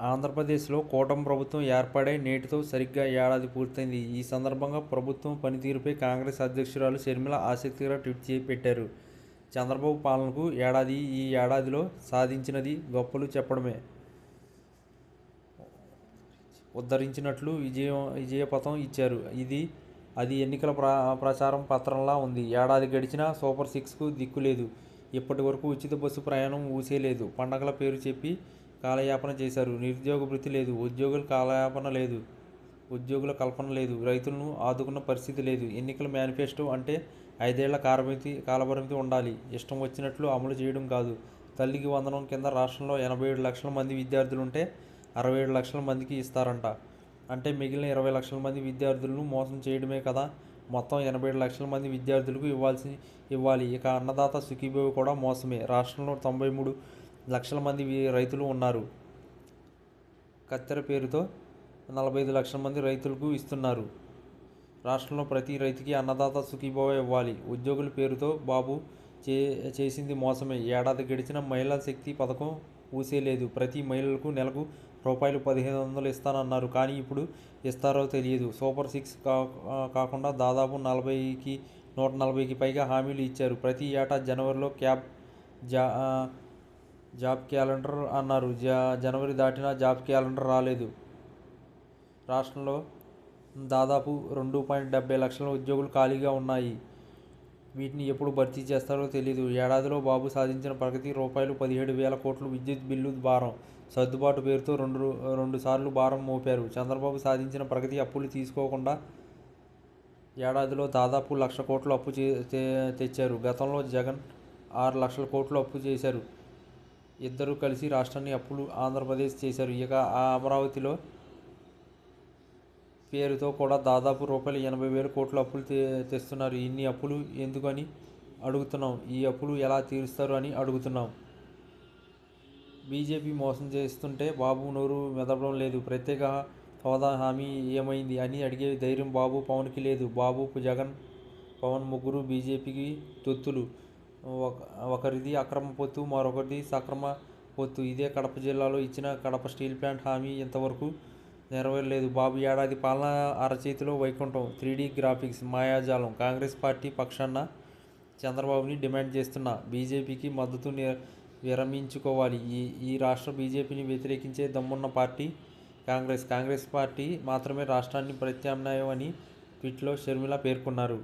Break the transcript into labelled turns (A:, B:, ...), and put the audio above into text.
A: ఆంధ్రప్రదేశ్లో కూటమి ప్రభుత్వం ఏర్పడే నేటితో సరిగ్గా ఏడాది పూర్తయింది. ఈ సందర్భంగా ప్రభుత్వం పనితీరుపై కాంగ్రెస్ అధ్యక్షురాలు షర్మిల ఆసక్తికర ట్వీట్ పెట్టారు. చంద్రబాబు పాలనకు ఏడాది, ఈ ఏడాదిలో సాధించినది గొప్పలు చెప్పడమే ఉద్ధరించినట్లు విజయపథం ఇచ్చారు. అది ఎన్నికల ప్రచారం పత్రంలా ఉంది. ఏడాది గడిచినా సూపర్ సిక్స్కు దిక్కులేదు. ఇప్పటి వరకు ఉచిత బస్సు ప్రయాణం ఊసేలేదు. పండగల పేరు చెప్పి కాలయాపన చేశారు. నిరుద్యోగ భృతి లేదు. ఉద్యోగుల కల్పన లేదు. రైతులను ఆదుకున్న పరిస్థితి లేదు. ఎన్నికల మేనిఫెస్టో అంటే 5 ఏళ్ల కాలపరిమితి ఉండాలి. ఇష్టం వచ్చినట్లు అమలు చేయడం కాదు. తల్లికి వందనం కింద రాష్ట్రంలో 87 లక్షల మంది విద్యార్థులుంటే 67 లక్షల మందికి ఇస్తారంట. అంటే మిగిలిన 20 లక్షల మంది విద్యార్థులను మోసం చేయడమే కదా. మొత్తం 87 లక్షల మంది విద్యార్థులకు ఇవ్వాలి. ఇక అన్నదాత సుఖీభవ కూడా మోసమే. రాష్ట్రంలో 93 లక్షల మంది రైతులు ఉన్నారు. కత్తెర పేరుతో 45 లక్షల మంది రైతులకు ఇస్తున్నారు. రాష్ట్రంలో ప్రతి రైతుకి అన్నదాత సుఖీభవ ఇవ్వాలి. ఉద్యోగుల పేరుతో బాబు చేసింది మోసమే. ఏడాది గడిచిన మహిళా శక్తి పథకం ఊసేలేదు. ప్రతి మహిళలకు నెలకు రూపాయలు 1500 ఇస్తానన్నారు. కానీ ఇప్పుడు ఇస్తారో తెలియదు. సూపర్ సిక్స్ కాకుండా దాదాపు 140కి పైగా హామీలు ఇచ్చారు. ప్రతి ఏటా జనవరిలో జాబ్ క్యాలెండర్ అన్నారు. జనవరి దాటినా జాబ్ క్యాలెండర్ రాలేదు. రాష్ట్రంలో దాదాపు 2.70 లక్షల ఉద్యోగులు ఖాళీగా ఉన్నాయి. వీటిని ఎప్పుడు భర్తీ చేస్తారో తెలియదు. ఏడాదిలో బాబు సాధించిన ప్రగతి రూపాయలు 17,000 కోట్లు. విద్యుత్ బిల్లు భారం సర్దుబాటు పేరుతో రెండు సార్లు భారం మోపారు. చంద్రబాబు సాధించిన ప్రగతి అప్పులు తీసుకోకుండా ఏడాదిలో దాదాపు 1,00,000 కోట్లు అప్పు తెచ్చారు. గతంలో జగన్ 6 లక్షల కోట్లు అప్పు చేశారు. ఇద్దరు కలిసి రాష్ట్రాన్ని అప్పులు ఆంధ్రప్రదేశ్ చేశారు. ఇక ఆ అమరావతిలో పేరుతో కూడా దాదాపు రూపాయలు 80,000 కోట్ల అప్పులు తెస్తున్నారు. ఇన్ని అప్పులు ఎందుకు అని అడుగుతున్నాం. ఈ అప్పులు ఎలా తీరుస్తారు అని అడుగుతున్నాం. బీజేపీ మోసం చేస్తుంటే బాబు నోరు మెదపడం లేదు. ప్రత్యేక హోదా హామీ ఏమైంది అని అడిగే ధైర్యం బాబు, పవన్కి లేదు. బాబు, జగన్, పవన్ ముగ్గురు బీజేపీకి తొత్తులు. ఒకరిది అక్రమ పొత్తు, మరొకరిది సక్రమ పొత్తు. ఇదే కడప జిల్లాలో ఇచ్చిన కడప స్టీల్ ప్లాంట్ హామీ ఇంతవరకు నెరవేరలేదు. బాబు ఏడాది పాలన అరచేతిలో వైకుంఠం. 3D గ్రాఫిక్స్ మాయాజాలం. కాంగ్రెస్ పార్టీ పక్షాన చంద్రబాబుని డిమాండ్ చేస్తున్నా బీజేపీకి మద్దతు విరమించుకోవాలి. ఈ రాష్ట్ర బీజేపీని వ్యతిరేకించే దమ్మున్న పార్టీ కాంగ్రెస్ పార్టీ మాత్రమే రాష్ట్రానికి ప్రత్యామ్నాయం అని ట్వీట్లో షర్మిల పేర్కొన్నారు.